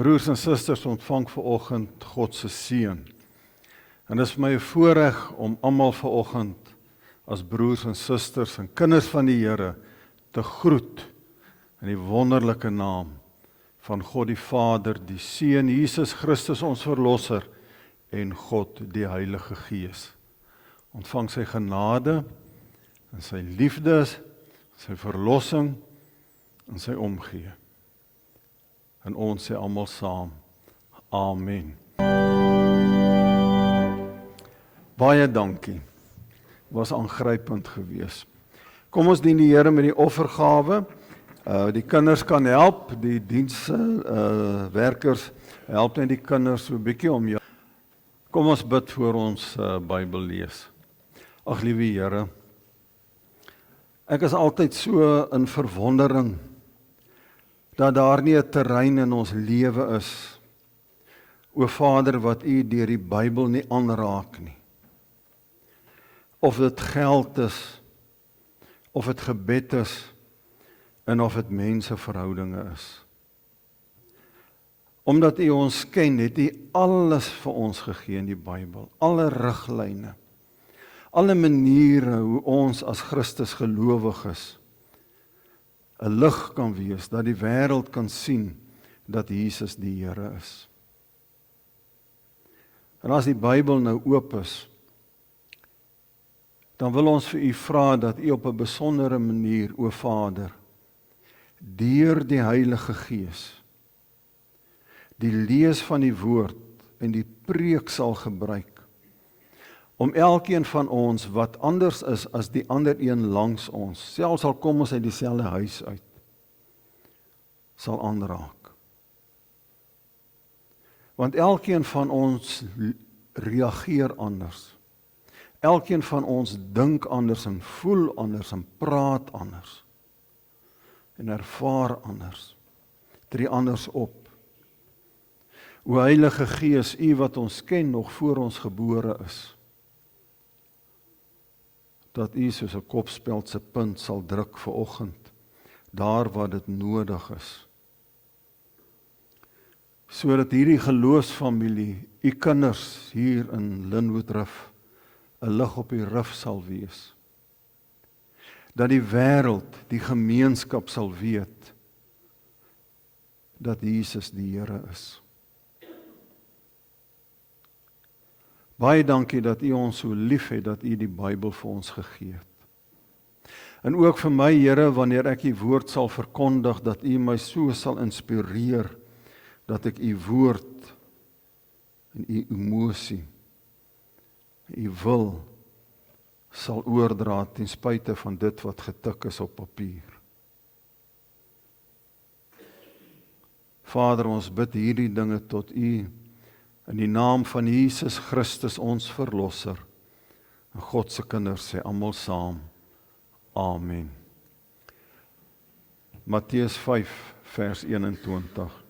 Broers en susters, ontvang vanoggend God se seën. En dit is vir my 'n voorreg om almal vanoggend as broers en susters en kinders van die Here te groet in die wonderlike naam van God die Vader, die Seun Jesus Christus ons Verlosser en God die Heilige Gees. Ontvang sy genade en sy liefde, sy verlossing en sy omgee. En ons sê almal saam, Amen. Baie dankie, was aangrypend geweest. Kom ons dien die Here met die offergawe. Die kinders kan help, die werkers help net die kinders so 'n bietjie om jou. Kom ons bid voor ons Bybel lees. Ag liewe Here, ek is altyd so in verwondering dat daar nie 'n terrein in ons lewe is, o Vader, wat U deur die Bybel nie aanraak nie. Of dit geld is, of dit gebed is, en of dit menseverhoudinge is. Omdat U ons ken, het U alles vir ons gegee in die Bybel, alle riglyne, alle maniere hoe ons as Christus gelowiges 'n lig kan wees, dat die wêreld kan sien dat Jesus die Here is. En as die Bybel nou oop is, dan wil ons vir U vra dat U op 'n besondere manier, o Vader, deur die Heilige Gees, die lees van die woord en die preek sal gebruik, om elkeen van ons wat anders is as die ander een langs ons, selfs al kom ons uit dieselfde huis uit, sal aanraak. Want elkeen van ons reageer anders. Elkeen van ons dink anders en voel anders en praat anders. En ervaar anders. Tree anders op. O Heilige Gees, U wat ons ken nog voor ons gebore is, dat U soos 'n kopspeld se punt sal druk vanoggend, daar waar dit nodig is. Sodat hierdie geloofsfamilie, U kinders hier in Linwoodrif, 'n lig op die rif sal wees. Dat die wêreld, die gemeenskap sal weet, dat Jesus die Here is. Baie dankie dat U ons so lief het, dat U die Bybel vir ons gegee het. En ook vir my, Here, wanneer ek U woord sal verkondig, dat U my so sal inspireer, dat ek U woord en U emosie, U wil, sal oordra ten spyte van dit wat getik is op papier. Vader, ons bid hierdie dinge tot U, in die naam van Jesus Christus ons Verlosser, en God se kinders sê almal saam, Amen. Matteus 5 vers 21.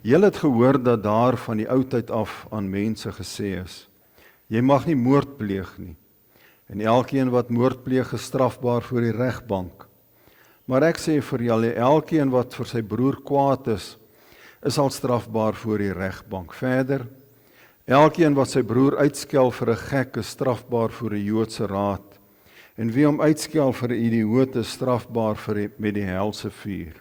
Julle het gehoor dat daar van die oudheid af aan mense gesê is, jy mag nie moord pleeg nie, en elkeen wat moord pleeg is strafbaar voor die regbank. Maar ek sê vir julle, elkeen wat vir sy broer kwaad is al strafbaar voor die regbank. Verder, elkeen wat sy broer uitskel vir 'n gek is strafbaar voor die Joodse raad, en wie hom uitskel vir 'n idioot is strafbaar met die helse vuur.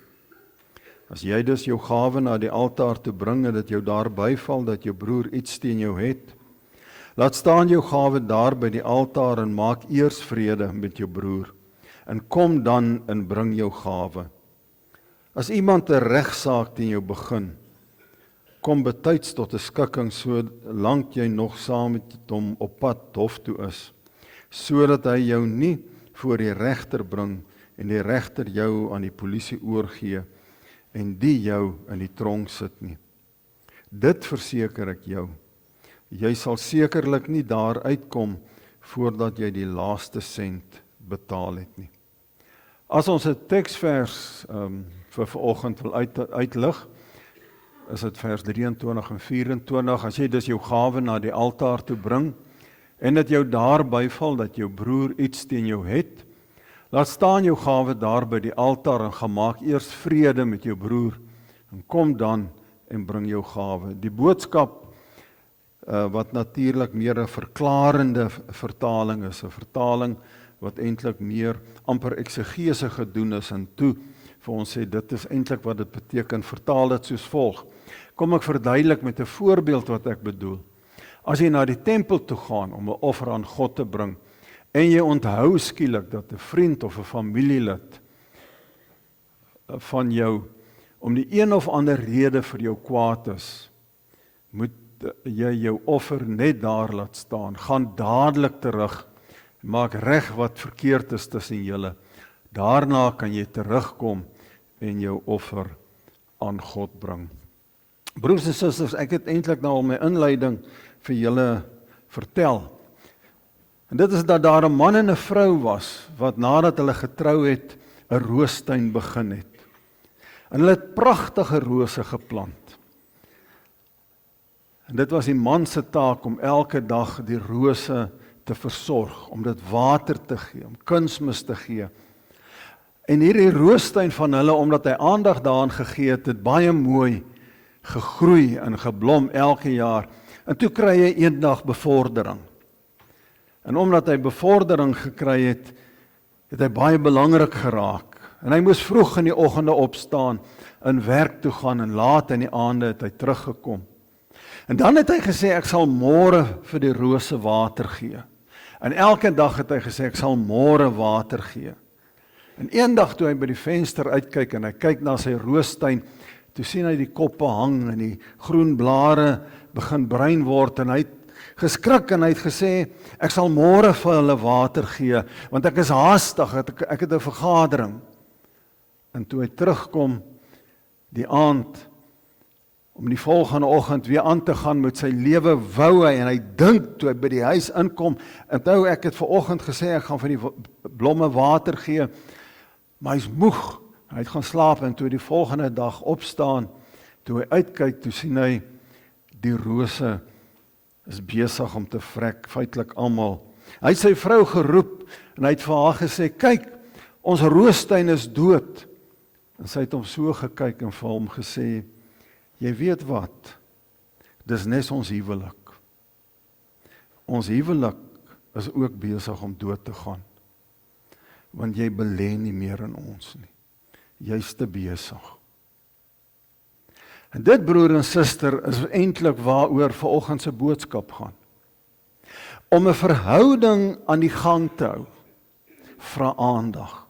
As jy dus jou gawe na die altaar toe bring en dit jou daar byval dat jou broer iets teen jou het, laat staan jou gawe daar by die altaar en maak eers vrede met jou broer, en kom dan en bring jou gawe. As iemand 'n regsaak teen jou begin, kom betyds tot 'n skikking solank jy nog saam met hom op pad hof toe is, sodat hy jou nie voor die regter bring en die regter jou aan die polisie oorgee en die jou in die tronk sit nie. Dit verseker ek jou, jy sal sekerlik nie daar uitkom voordat jy die laaste sent betaal het nie. As ons 'n teksvers vir vanoggend wil uitlig, is dit vers 23 en 24, as jy dus jou gawe na die altaar toe bring, en dit jou daar byval dat jou broer iets teen jou het, laat staan jou gawe daar by die altaar en gaan maak eers vrede met jou broer, en kom dan en bring jou gawe. Die boodskap wat natuurlik meer 'n verklarende vertaling is, 'n vertaling wat eintlik meer amper eksegese gedoen is en toe vir ons sê dit is eintlik wat dit beteken, vertaal dit soos volg. Kom ek verduidelik met 'n voorbeeld wat ek bedoel. As jy na die tempel toe gaan om 'n offer aan God te bring en jy onthou skielik dat 'n vriend of 'n familielid van jou om die een of ander rede vir jou kwaad is, moet jy jou offer net daar laat staan. Gaan dadelik terug, maak reg wat verkeerd is tussen julle. Daarna kan jy terugkom en jou offer aan God bring. Broers en susters, ek het eintlik nou al my inleiding vir julle vertel. En dit is dat daar 'n man en 'n vrou was, wat nadat hulle getrou het, 'n roostuin begin het. En hulle het pragtige rose geplant. En dit was die man se taak om elke dag die rose te versorg, om dit water te gee, om kunsmis te gee. En hierdie roostuin van hulle, omdat hy aandag daaraan gegee het, het baie mooi gegroei en geblom elke jaar. En toe kry hy eendag bevordering. En omdat hy bevordering gekry het, het hy baie belangrik geraak. En hy moes vroeg in die oggende opstaan, in werk toe gaan en laat in die aande het hy teruggekom. En dan het hy gesê, ek sal môre vir die rose water gee. En elke dag het hy gesê, ek sal môre water gee. En eendag toe hy by die venster uitkyk en hy kyk na sy roostuin, toe sien hy die koppe hang en die groen blare begin bruin word en hy het geskrik en hy het gesê, ek sal môre vir hulle water gee, want ek is haastig, ek het 'n vergadering. En toe hy terugkom die aand, om die volgende oggend weer aan te gaan met sy lewe, wou hy, en hy dink toe hy by die huis inkom, en toe ek het vanoggend gesê, ek gaan vir die blomme water gee, maar hy's moeg, hy het gaan slaap, en toe die volgende dag opstaan, toe hy uitkyk, toe sien hy, die rose is besig om te vrek, feitelik almal. Hy het sy vrou geroep, en hy het vir haar gesê, kyk, ons roostuin is dood. En sy het hom so gekyk en vir hom gesê, jy weet wat, dis net ons huwelik. Ons huwelik is ook besig om dood te gaan, want jy belê nie meer in ons nie. Jy's te besig. En dit, broer en suster, is eintlik waaroor vanoggend se boodskap gaan. Om 'n verhouding aan die gang te hou, vra aandag.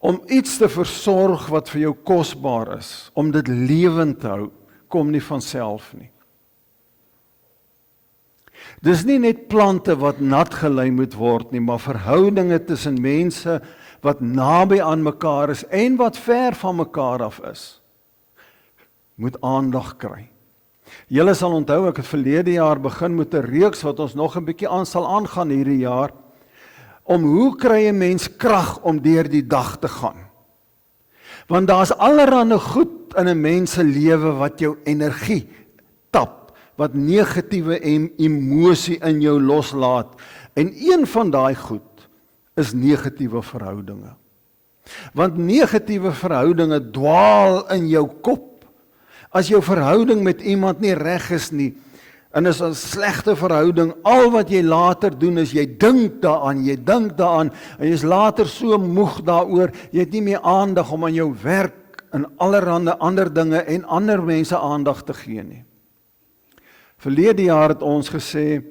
Om iets te versorg wat vir jou kosbaar is, om dit lewend te hou, kom nie van self nie. Dis nie net plante wat nat gelei moet word nie, maar verhoudinge tussen mense wat naby aan mekaar is en wat ver van mekaar af is, moet aandag kry. Julle sal onthou, ek het verlede jaar begin met 'n reeks wat ons nog 'n bietjie aan sal aangaan hierdie jaar, om hoe kry 'n mens krag om deur die dag te gaan. Want daar's allerhande goed in 'n mens se lewe wat jou energie tap, wat negatiewe emosie in jou loslaat. En een van daai goed is negatiewe verhoudinge. Want negatiewe verhoudinge dwaal in jou kop. As jou verhouding met iemand nie reg is nie, en is 'n slegte verhouding, al wat jy later doen is, jy dink daaraan, en jy is later so moeg daaroor, jy het nie meer aandag om aan jou werk, en allerhande ander dinge, en ander mense aandag te gee nie. Verlede jaar het ons gesê,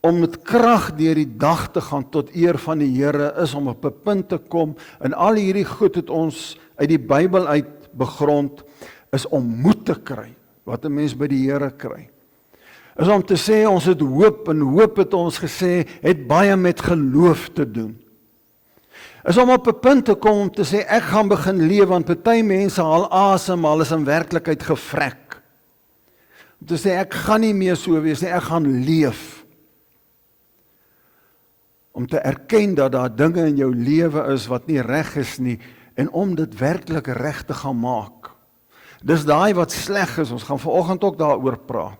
om met krag deur die dag te gaan tot eer van die Here, is om op 'n punt te kom, en al hierdie goed het ons uit die Bybel uit begrond, is om moed te kry, wat 'n mens by die Here kry. Is om te sê, ons het hoop, en hoop het ons gesê, het baie met geloof te doen. Is om op 'n punt te kom om te sê, ek gaan begin leef, want party mense haal asem, maar hulle is in werklikheid gevrek. Om te sê, ek gaan nie meer so wees nie, ek gaan leef. Om te erken dat daar dinge in jou lewe is wat nie reg is nie, en om dit werklik reg te gaan maak. Dis daai wat sleg is, ons gaan vanoggend ook daaroor praat.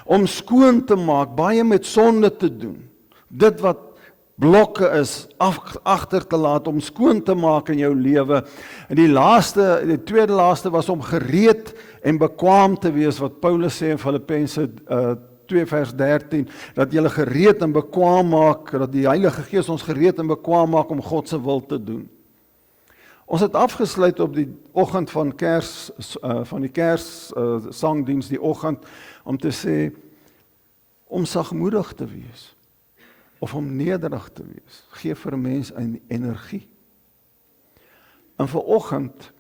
Om skoon te maak, baie met sonde te doen. Dit wat blokke is agter te laat, om skoon te maak in jou lewe. En die tweede laaste was om gereed en bekwaam te wees, wat Paulus sê in Filippense 2 vers 13, dat jy gereed en bekwaam maak, dat die Heilige Gees ons gereed en bekwaam maak om God se wil te doen. Ons het afgesluit op die oggend van die sangdiens, die oggend, om te sê, om sagmoedig te wees, of om nederig te wees, gee vir 'n mens 'n energie. En vanoggend,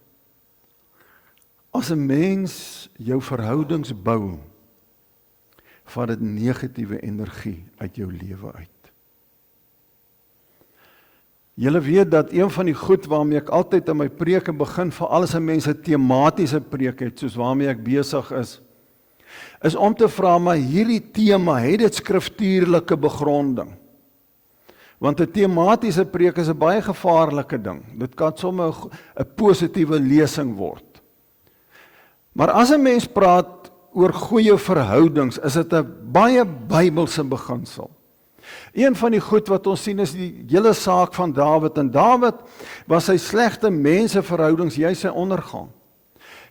as 'n mens jou verhoudings bou, vat dit negatiewe energie uit jou lewe uit. Julle weet dat een van die goed waarmee ek altyd in my preke begin, veral as 'n mens 'n tematiese preek het, soos waarmee ek besig is om te vra, maar hierdie tema, het dit skriftuurlike begronding? Want 'n tematiese preek is 'n baie gevaarlike ding. Dit kan sommer 'n positiewe lesing word. Maar as 'n mens praat oor goeie verhoudings, is dit 'n baie Bybelse beginsel. Een van die goed wat ons sien is die hele saak van Dawid. En Dawid was sy slegte menseverhoudings, sy ondergang.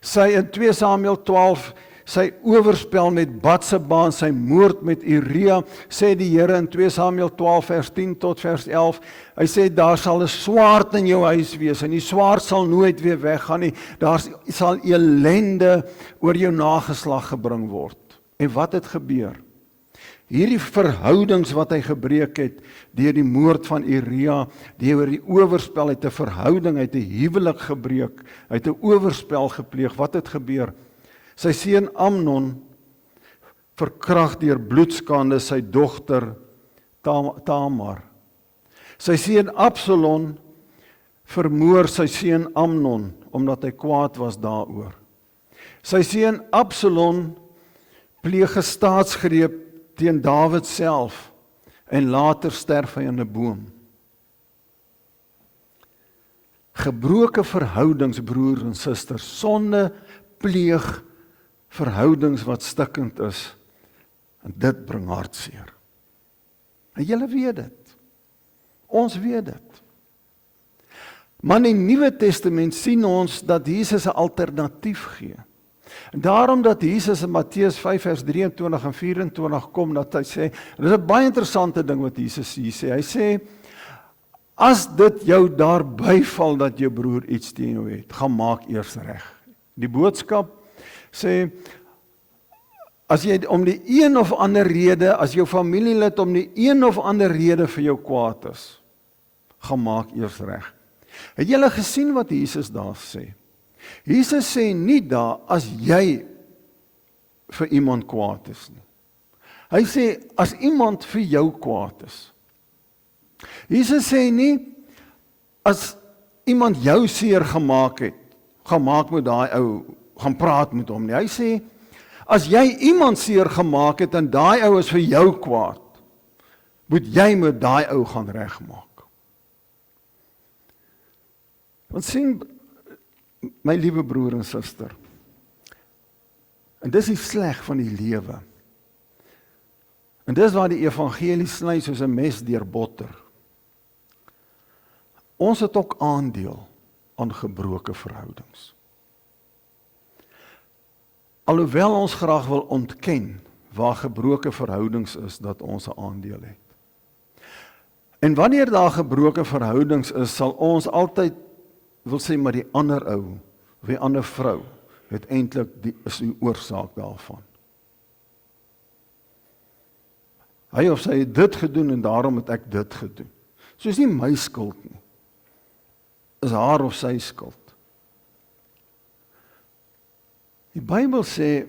Sy in 2 Samuel 12, sy oorspel met Batseba, sy moord met Uria, sê die Here in 2 Samuel 12 vers 10 tot vers 11, hy sê, daar sal 'n swaard in jou huis wees, en die swaard sal nooit weer weggaan nie, daar sal elende oor jou nageslag gebring word. En wat het gebeur? Hierdie verhoudings wat hy gebreek het, deur die moord van Uria, deur die oorspel, het 'n verhouding, het 'n huwelik gebreek, het 'n oorspel gepleeg. Wat het gebeur? Sy seun Amnon verkragt deur bloedskande sy dogter Tamar. Sy seun Absalom vermoor sy seun Amnon, omdat hy kwaad was daaroor. Sy seun Absalom pleeg 'n staatsgreep teen Dawid self, en later sterf hy in 'n boom. Gebroke verhoudings, broers en susters, sonde pleeg verhoudings wat stikkend is, en dit bring hartseer. En julle weet dit. Ons weet dit. Maar in die Nuwe Testament sien ons dat Jesus 'n alternatief gee. En daarom dat Jesus in Matteus 5 vers 23 en 24 kom, dat hy sê, dit is 'n baie interessante ding wat Jesus hier sê, hy sê, as dit jou daarby val dat jou broer iets teen jou het, gaan maak eers reg. Die boodskap sê, as jy om die een of ander rede, as jou familielid om die een of ander rede vir jou kwaad is, gaan maak eers reg. Het julle gesien wat Jesus daar sê? Jesus sê nie daar, as jy vir iemand kwaad is nie. Hy sê, as iemand vir jou kwaad is. Jesus sê nie, as iemand jou seer gemaak het, gaan maak met daai ou, gaan praat met hom nie. Hy sê, as jy iemand seer gemaak het, en daai ou is vir jou kwaad, moet jy met daai ou gaan regmaak. Want sien, my liewe broer en suster, en dis die sleg van die lewe, en dis waar die evangelie sny soos 'n mes deur botter. Ons het ook aandeel aan gebroke verhoudings. Alhoewel ons graag wil ontken waar gebroke verhoudings is, dat ons 'n aandeel het. En wanneer daar gebroke verhoudings is, sal ons altyd wil sê, maar die ander ou, of die ander vrou, het eintlik is die oorsaak daarvan. Hy of sy het dit gedoen, en daarom het ek dit gedoen. So is nie my skuld nie. Is haar of sy skuld. Die Bybel sê,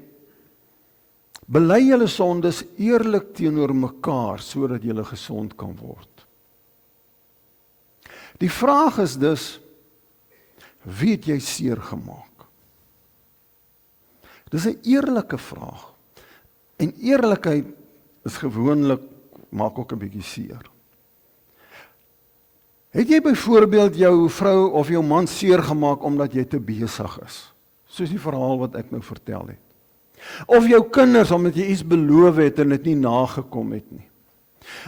bely julle sondes eerlik teenoor mekaar, sodat julle gesond kan word. Die vraag is dus, wie het jy seer gemaak? Dis 'n eerlike vraag. En eerlikheid is gewoonlik, maak ook 'n bietjie seer. Het jy byvoorbeeld jou vrou of jou man seer gemaak omdat jy te besig is? Soos die verhaal wat ek nou vertel het. Of jou kinders omdat jy iets beloof het en dit nie nagekom het nie.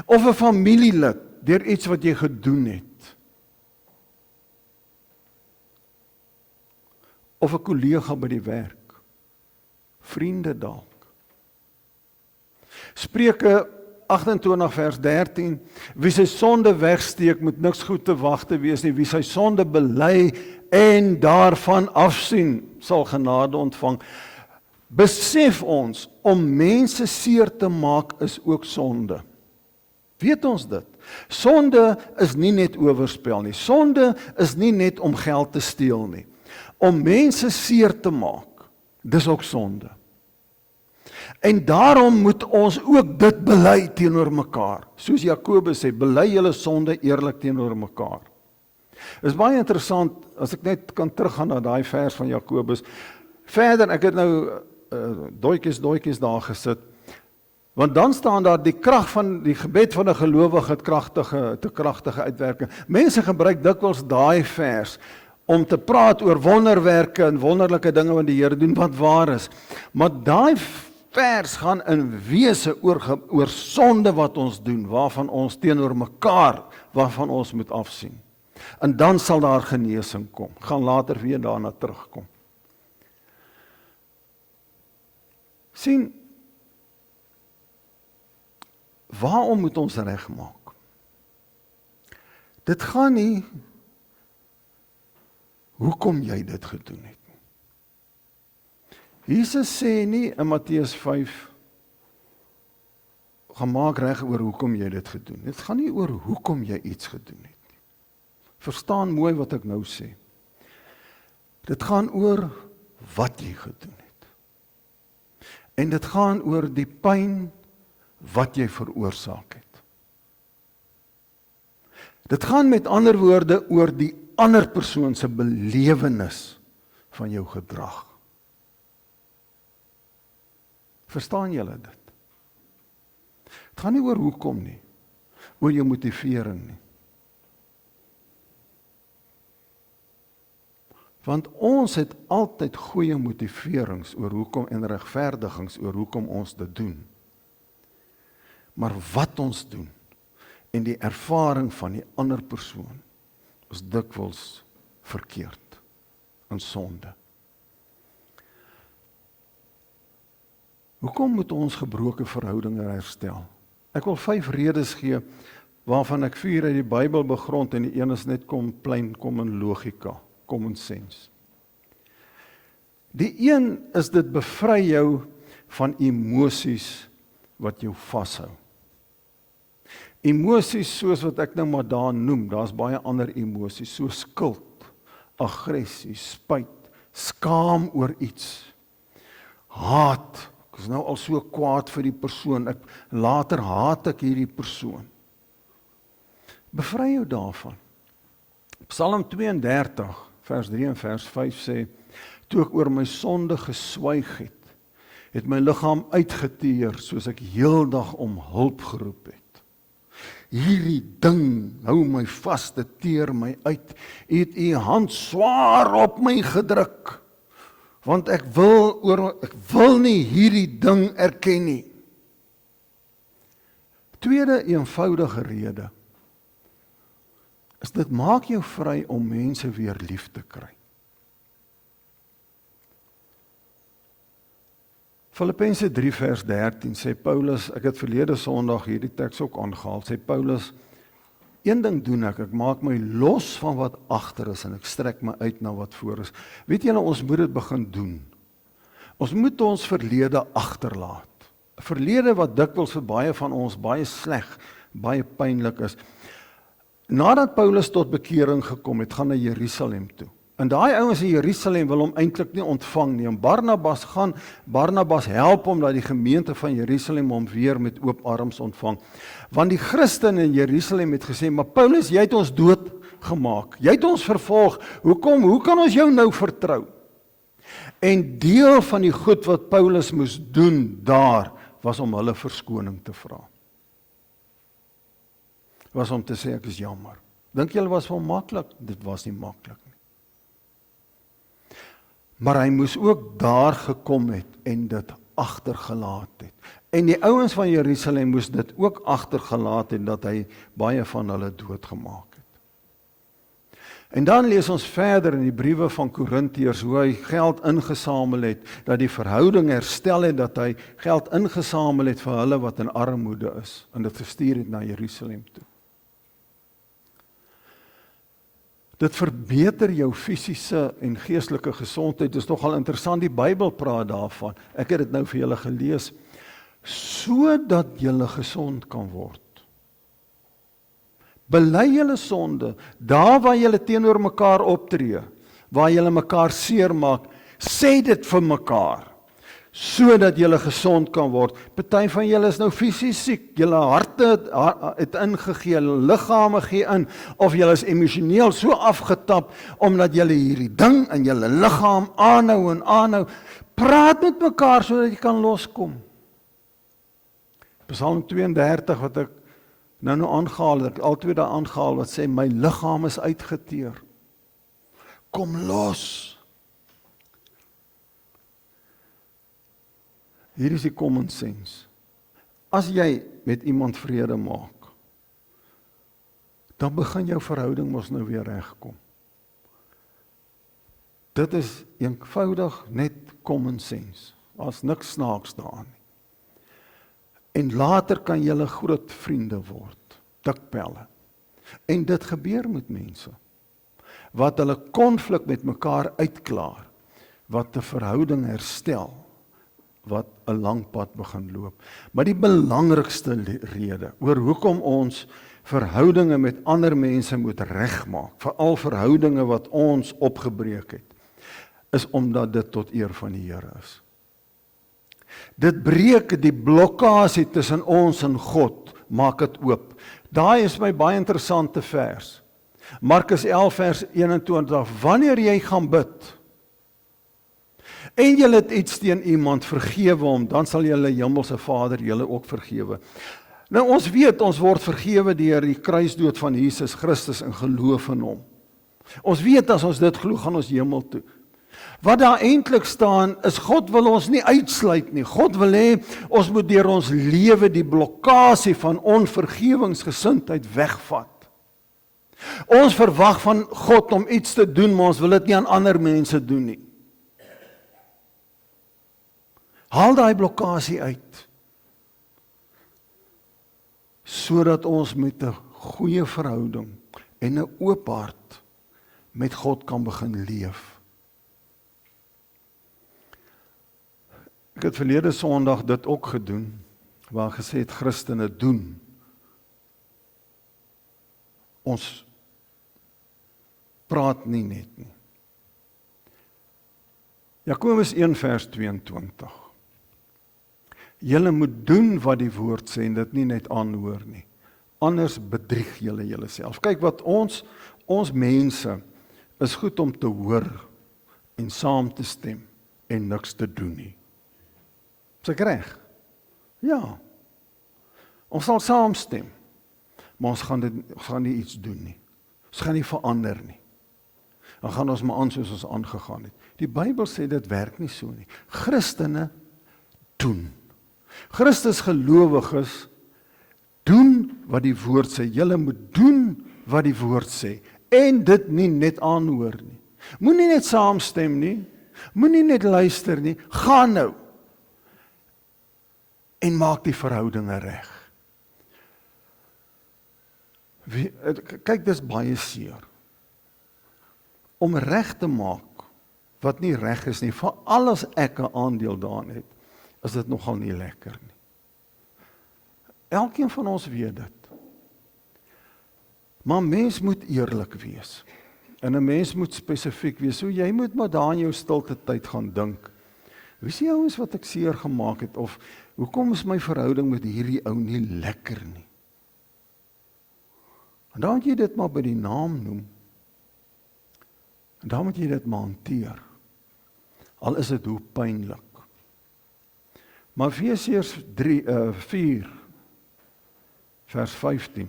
Of 'n familielid deur iets wat jy gedoen het. Of 'n kollega by die werk, vriende dalk. Spreuke 28 vers 13, wie sy sonde wegsteek, moet niks goed te wag te wees nie, wie sy sonde bely en daarvan afsien, sal genade ontvang. Besef ons, om mense seer te maak is ook sonde. Weet ons dit? Sonde is nie net oorspel nie, sonde is nie net om geld te steel nie. Om mense seer te maak, dis ook sonde. En daarom moet ons ook dit bely teenoor mekaar. Soos Jakobus sê, bely julle sonde eerlik teenoor mekaar. Is baie interessant, as ek net kan teruggaan na daai vers van Jakobus. Verder, ek het nou doetjies daar gesit, want dan staan daar die krag van die gebed van 'n gelowige het kragtige uitwerking. Mense gebruik dikwels daai vers om te praat oor wonderwerke en wonderlike dinge wat die Here doen wat waar is. Maar daai vers gaan in wese oor sonde wat ons doen, waarvan ons teenoor mekaar, waarvan ons moet afsien. En dan sal daar genesing kom. Gaan later weer daarna terugkom. Sien, waarom moet ons regmaak? Dit gaan nie hoekom jy dit gedoen het. Jesus sê nie in Matteus 5, gaan maak reg oor hoekom jy dit gedoen het. Dit gaan nie oor hoekom jy iets gedoen het. Verstaan mooi wat ek nou sê. Dit gaan oor wat jy gedoen het. En dit gaan oor die pyn wat jy veroorsaak het. Dit gaan met ander woorde oor die ander persoon se belewenis van jou gedrag. Verstaan julle dit? Het gaan nie oor hoekom nie, oor jou motivering nie. Want ons het altyd goeie motiverings oor hoekom en regverdigings oor hoekom ons dit doen. Maar wat ons doen en die ervaring van die ander persoon is dikwels verkeerd en sonde. Hoekom moet ons gebroke verhoudinge herstel? Ek wil 5 redes gee waarvan ek 4 uit die Bybel begrond en die een is net kom in logika, common sense. Die een is dit bevry jou van emosies wat jou vashou. Emosies soos wat ek nou maar daar noem, daar's baie ander emosies, soos skuld, aggressie, spyt, skaam oor iets, haat. Ek is nou al so kwaad vir die persoon, later haat ek hierdie persoon. Bevry jou daarvan. Psalm 32, vers 3 en vers 5 sê, toe ek oor my sonde geswyg het my liggaam uitgeteer, soos ek heeldag om hulp geroep het. Hierdie ding hou my vas, dit teer my uit. U het u hand swaar op my gedruk, want ek wil nie hierdie ding erken nie. Tweede eenvoudige rede is dit maak jou vry om mense weer lief te kry. Filippense 3 vers 13 sê Paulus, ek het verlede Sondag hierdie teks ook aangehaal, sê Paulus, een ding doen ek maak my los van wat agter is en ek strek my uit na wat voor is. Weet julle, ons moet dit begin doen. Ons moet ons verlede agterlaat. Verlede wat dikwels vir baie van ons baie sleg, baie pynlik is. Nadat Paulus tot bekering gekom het, gaan hy Jerusalem toe. En daai ouens in Jerusalem wil hom eintlik nie ontvang nie. En Barnabas help hom dat die gemeente van Jerusalem hom weer met oop arms ontvang. Want die Christene in Jerusalem het gesê, maar Paulus, jy het ons doodgemaak. Jy het ons vervolg. Hoekom? Hoe kan ons jou nou vertrou? En deel van die goed wat Paulus moes doen daar, was om hulle verskoning te vra. Was om te sê, ek is jammer. Dink julle was wel maklik? Dit was nie maklik nie. Maar hy moes ook daar gekom het en dit agtergelaat het. En die ouens van Jerusalem moes dit ook agtergelaat het, dat hy baie van hulle doodgemaak het. En dan lees ons verder in die briewe van Korintiërs hoe hy geld ingesamel het, dat die verhouding herstel het, dat hy geld ingesamel het vir hulle wat in armoede is, en dit gestuur het na Jerusalem toe. Dit verbeter jou fisiese en geestelike gesondheid. Dit is nogal interessant, die Bybel praat daarvan. Ek het dit nou vir julle gelees, sodat julle gesond kan word. Bely julle sonde, daar waar julle teenoor mekaar optree, waar julle mekaar seermaak, sê dit vir mekaar, sodat julle gesond kan word. Party van julle is nou fisies siek, julle harte het ingegee, julle liggame gee in, of julle is emosioneel so afgetap, omdat julle hierdie ding in julle liggaam aanhou en aanhou. Praat met mekaar, sodat jy kan loskom. Psalm 32, wat ek nou aangehaal, dat ek altyd daar aangehaal, wat sê, my liggaam is uitgeteer. Kom los. Hier is die common sense. As jy met iemand vrede maak, dan begin jou verhouding mos nou weer regkom. Dit is eenvoudig net common sense. Daar's niks snaaks daaraan nie. En later kan julle groot vriende word, dikpelle. En dit gebeur met mense, wat hulle konflik met mekaar uitklaar, wat 'n verhouding herstel, wat 'n lang pad begin loop. Maar die belangrikste rede, oor hoekom ons verhoudinge met ander mense moet regmaak, veral verhoudinge wat ons opgebreek het, is omdat dit tot eer van die Here is. Dit breek die blokkade tussen ons en God, maak dit oop. Daai is my baie interessante vers. Markus 11 vers 21, wanneer jy gaan bid, en jy het iets teen iemand, vergewe hom, dan sal julle hemelse Vader julle ook vergewe. Nou ons weet, ons word vergewe deur die kruisdood van Jesus Christus en geloof in hom. Ons weet as ons dit glo, gaan ons hemel toe. Wat daar eintlik staan, is God wil ons nie uitsluit nie. God wil hê, ons moet deur ons lewe die blokkade van onvergewingsgesindheid wegvat. Ons verwag van God om iets te doen, maar ons wil dit nie aan ander mense doen nie. Haal daai blokkade uit, sodat ons met 'n goeie verhouding en 'n oop hart met God kan begin leef. Ek het verlede Sondag dit ook gedoen, waar gesê het Christene doen. Ons praat nie net nie. Jakobus 1 vers 22. Julle moet doen wat die woord sê en dit nie net aanhoor nie. Anders bedrieg julle julleself. Kyk wat ons mense is goed om te hoor en saam te stem en niks te doen nie. Is ek reg? Ja. Ons sal saamstem, maar ons gaan nie iets doen nie. Ons gaan nie verander nie. Dan gaan ons maar aan soos ons aangegaan het. Die Bybel sê dit werk nie so nie. Christene doen. Christus gelowiges doen wat die woord sê. Julle moet doen wat die woord sê. En dit nie net aanhoor nie. Moenie net saamstem nie. Moenie net luister nie. Gaan nou. En maak die verhoudinge reg. Kyk, dis baie seer. Om reg te maak wat nie reg is nie, vir alles ek 'n aandeel daarin het, is dit nogal nie lekker nie. Elkeen van ons weet dit. Maar mens moet eerlik wees. En 'n mens moet spesifiek wees. So jy moet maar daar in jou stilte tyd gaan dink. Wie is die ouens wat ek seer gemaak het, of hoekom is my verhouding met hierdie ou nie lekker nie? En dan moet jy dit maar by die naam noem. En dan moet jy dit maar hanteer. Al is dit hoe pynlik. Maar Efesiërs 4 vers 15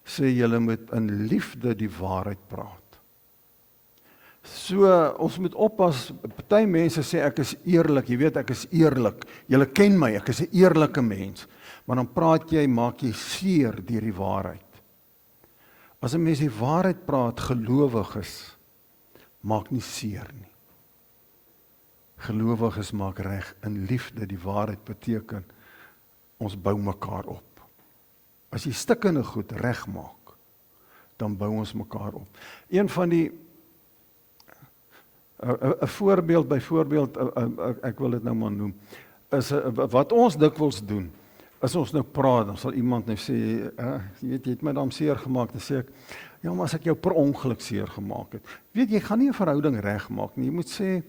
sê julle moet in liefde die waarheid praat. So, ons moet oppas, party mense sê ek is eerlik, jy weet ek is eerlik, julle ken my, ek is 'n eerlike mens, maar dan maak jy seer deur die waarheid. As 'n mens die waarheid praat, gelowiges, maak nie seer nie. Gelowiges maak reg, in liefde, die waarheid beteken, ons bou mekaar op. As jy stikkende goed reg maak, dan bou ons mekaar op. Een van die 'n voorbeeld, byvoorbeeld, ek wil dit nou maar noem, is wat ons dikwels doen, as ons nou praat, dan sal iemand nou sê, jy weet, jy het my dan seer gemaak, dan sê ek, ja, maar as ek jou per ongeluk seer gemaak het, weet jy gaan nie 'n verhouding reg maak nie, jy moet sê,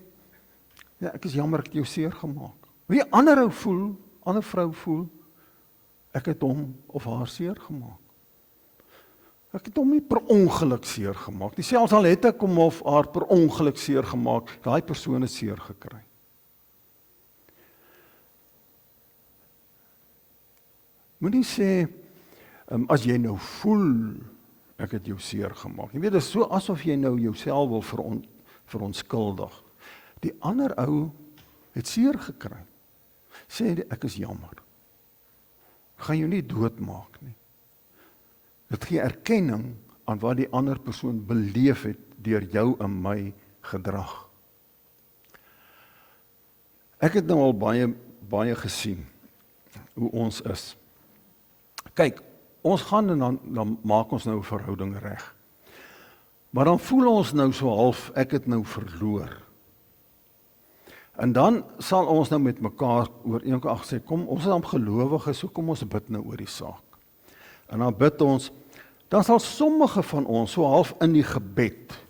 ja, ek is jammer ek het jou seer gemaak. Wie ander vrou voel, ek het hom of haar seer gemaak. Ek het hom nie per ongeluk seer gemaak. Selfs al het ek hom of haar per ongeluk seer gemaak, daai persoon het seer gekry. Moenie sê, as jy nou voel, ek het jou seer gemaak. Jy weet, dit is so asof jy nou jouself wil verontskuldig. Die ander ou het seer gekry. Sê, ek is jammer. Gaan jou nie doodmaak nie. Dit gee erkenning aan wat die ander persoon beleef het deur jou en my gedrag. Ek het nou al baie gesien hoe ons is. Kyk, ons gaan en dan maak ons nou 'n verhouding reg. Maar dan voel ons nou so half, ek het nou verloor. En dan sal ons nou met mekaar ooreenkom sê, kom, ons is dan gelowiges, so kom ons bid nou oor die saak. En dan bid ons, dan sal sommige van ons so half in die gebed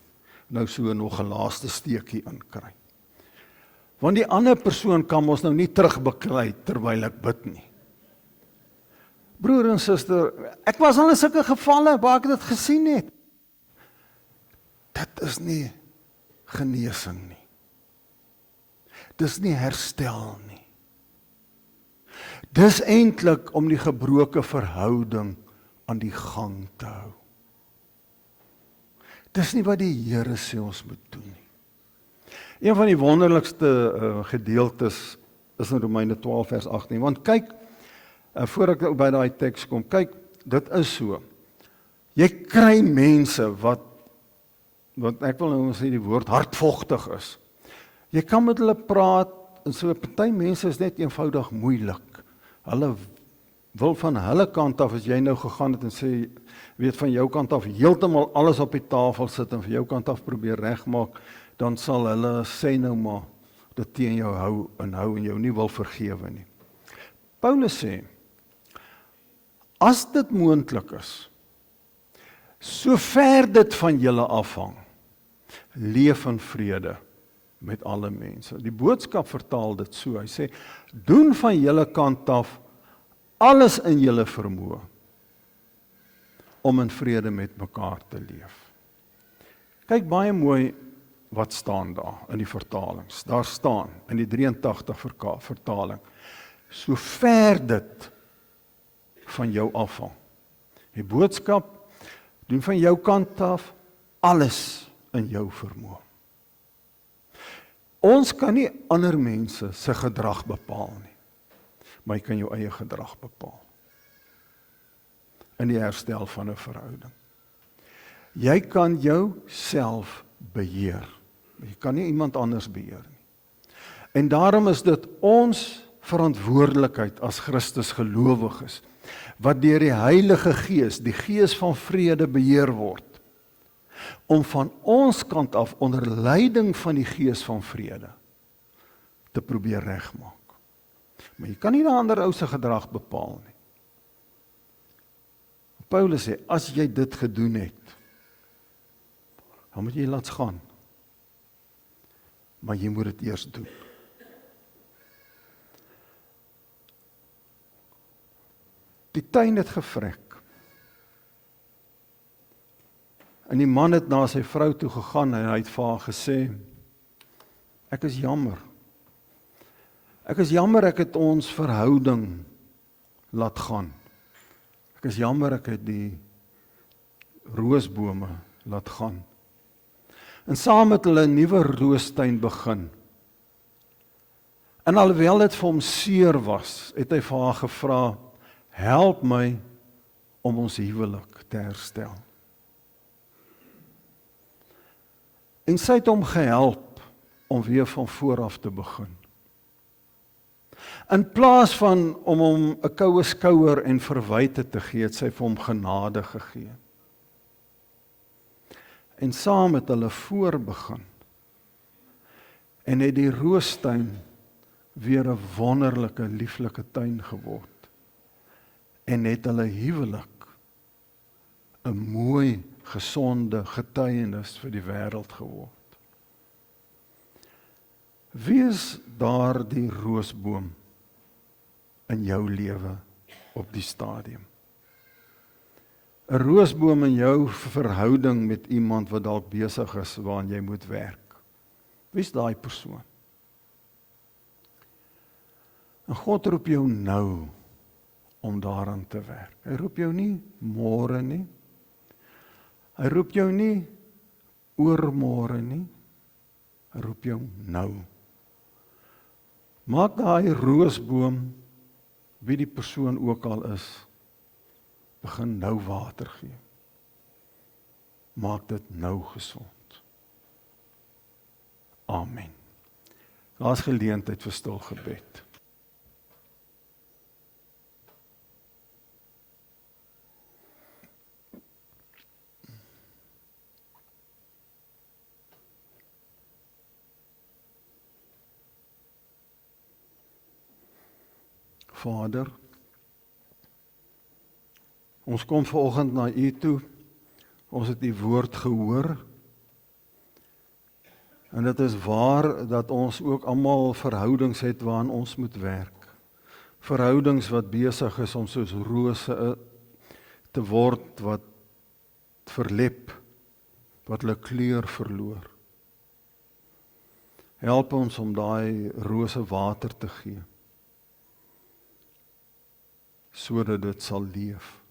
nou so nog 'n laaste steekie inkry. Want die ander persoon kan ons nou nie terugbeklei terwyl ek bid nie. Broer en suster, ek was al in sulke gevalle waar ek dit gesien het. Dit is nie genesing nie. Dis nie herstel nie. Dis eintlik om die gebroke verhouding aan die gang te hou. Dis nie wat die Here sê ons moet doen nie. Een van die wonderlikste gedeeltes is in Romeine 12 vers 18, want kyk, voor ek by daai teks kom, kyk, dit is so, jy kry mense wat ek wil nou sê die woord hardvogtig is. Jy kan met hulle praat, en so party mense is net eenvoudig moeilik. Hulle wil van hulle kant af, as jy nou gegaan het en sê, weet van jou kant af, heeltemal alles op die tafel sit en van jou kant af probeer regmaak, dan sal hulle sê nou maar, dit teen jou hou en jou nie wil vergewe nie. Paulus sê, as dit moontlik is, sover dit van julle afhang, leef in vrede met alle mense. Die boodskap vertaal dit so, hy sê, doen van julle kant af alles in julle vermoë om in vrede met mekaar te leef. Kyk baie mooi wat staan daar in die vertalings. Daar staan in die 83 vertaling, sover dit van jou afhang. Die boodskap, doen van jou kant af alles in jou vermoë. Ons kan nie ander mense se gedrag bepaal nie, maar jy kan jou eie gedrag bepaal. In die herstel van 'n verhouding. Jy kan jouself beheer. Jy kan nie iemand anders beheer nie. En daarom is dit ons verantwoordelikheid as Christus gelowiges, wat deur die Heilige Gees, die Gees van vrede beheer word, om van ons kant af onder leiding van die Gees van vrede te probeer regmaak. Maar jy kan nie 'n ander ou se gedrag bepaal nie. Paulus sê, as jy dit gedoen het, dan moet jy laat gaan. Maar jy moet dit eers doen. Die tuin het gevrek. En die man het na sy vrou toe gegaan en hy het vir haar gesê, ek is jammer. Ek is jammer ek het ons verhouding laat gaan. Ek is jammer ek het die roosbome laat gaan. En saam het hulle 'n nuwe roostuin begin. En alhoewel dit vir hom seer was, het hy vir haar gevra, help my om ons huwelik te herstel. En sy het hom gehelp om weer van voor af te begin. In plaas van om hom 'n koue skouer en verwyte te gee, het sy vir hom genade gegee. En saam het hulle voorbegin. En het die roostuin weer 'n wonderlike, lieflike tuin geword. En het hulle huwelik 'n mooi, gesonde getuienis vir die wêreld geword. Wie is daar die roosboom in jou lewe op die stadium? 'n Roosboom in jou verhouding met iemand wat dalk besig is waaraan jy moet werk. Wie is daai persoon? En God roep jou nou om daaraan te werk. Hy roep jou nie môre nie. Hy roep jou nie oormôre nie. Hy roep jou nou. Maak daai roosboom, wie die persoon ook al is, begin nou water gee. Maak dit nou gesond. Amen. Daar's geleentheid vir stil gebed. Vader, ons kom vanoggend na U toe, ons het U woord gehoor, en dit is waar dat ons ook almal verhoudings het waaraan ons moet werk. Verhoudings wat besig is om soos rose te word, wat verlep, wat hulle kleur verloor. Help ons om daai rose water te gee, sodat dit sal leef.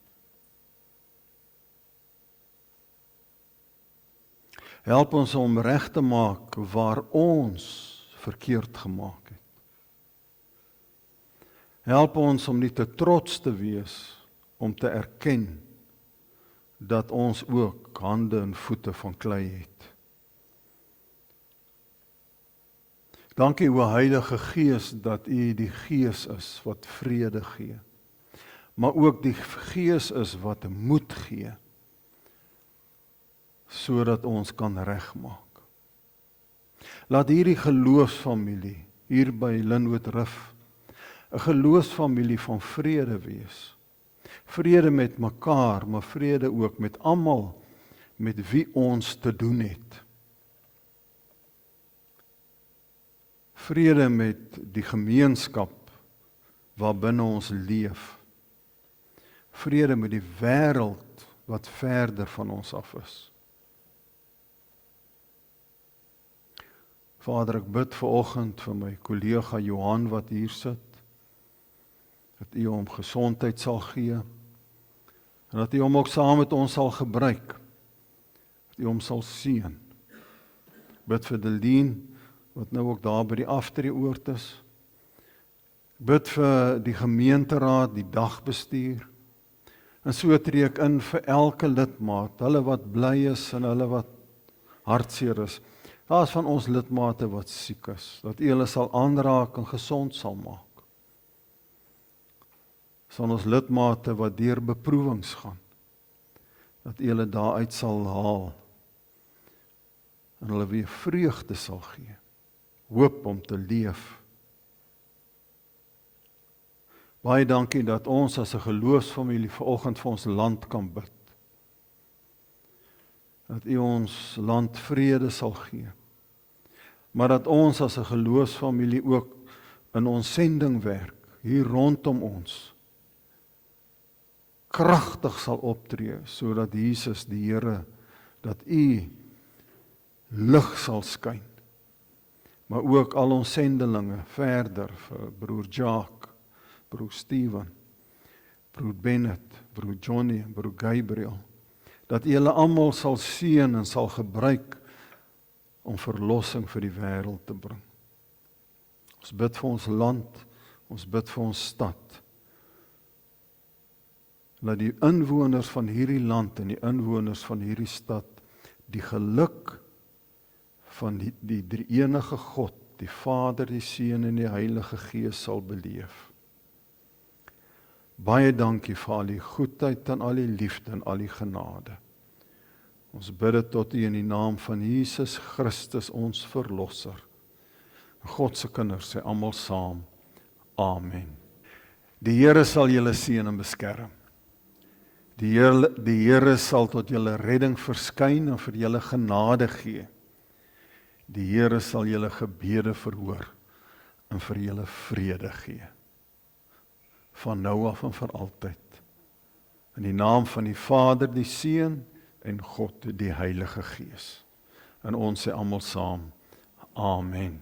Help ons om reg te maak waar ons verkeerd gemaak het. Help ons om nie te trots te wees om te erken dat ons ook hande en voete van klei het. Dankie o Heilige Gees dat U die Gees is wat vrede gee, maar ook die Gees is wat moed gee, sodat ons kan regmaak. Laat hierdie geloofsfamilie hier by Linwood Rif 'n geloofsfamilie van vrede wees. Vrede met mekaar, maar vrede ook met almal met wie ons te doen het. Vrede met die gemeenskap waarbinne ons leef. Vrede met die wêreld wat verder van ons af is. Vader, ek bid vanoggend vir my kollega Johan wat hier sit, dat U hom gesondheid sal gee, en dat U hom ook saam met ons sal gebruik, dat U hom sal seën. Bid vir Deline, wat nou ook daar by die aftreeoord is. Bid vir die gemeenteraad, die dagbestuur, en so tree ek in vir elke lidmaat, hulle wat bly is en hulle wat hartseer is. Daar is van ons lidmate wat siek is, dat U hulle sal aanraak en gesond sal maak. Van ons lidmate wat deur beproewings gaan, dat U hulle daaruit sal haal, en hulle weer vreugde sal gee, hoop om te leef. Baie dankie dat ons as 'n geloofsfamilie vanoggend vir ons land kan bid. Dat U ons land vrede sal gee. Maar dat ons as 'n geloofsfamilie ook in ons sendingwerk hier rondom ons kragtig sal optree, sodat Jesus die Here, dat U lig sal skyn. Maar ook al ons sendelinge verder, vir broer Jacques, broer Steven, broer Bennett, broer Johnny en broer Gabriel, dat U hulle almal sal seën en sal gebruik om verlossing vir die wêreld te bring. Ons bid vir ons land, ons bid vir ons stad. Laat die inwoners van hierdie land en die inwoners van hierdie stad die geluk van die drie-enige God, die Vader, die Seun en die Heilige Gees sal beleef. Baie dankie vir al die goedheid en al die liefde en al die genade. Ons bid dit tot U in die naam van Jesus Christus, ons Verlosser. God se kinders sê almal saam, Amen. Die Here sal julle seën en beskerm. Die Here sal tot julle redding verskyn en vir julle genade gee. Die Here sal julle gebede verhoor en vir julle vrede gee. Van nou af en vir altyd. In die naam van die Vader, die Seun en God, die Heilige Gees. En ons sê almal saam, Amen.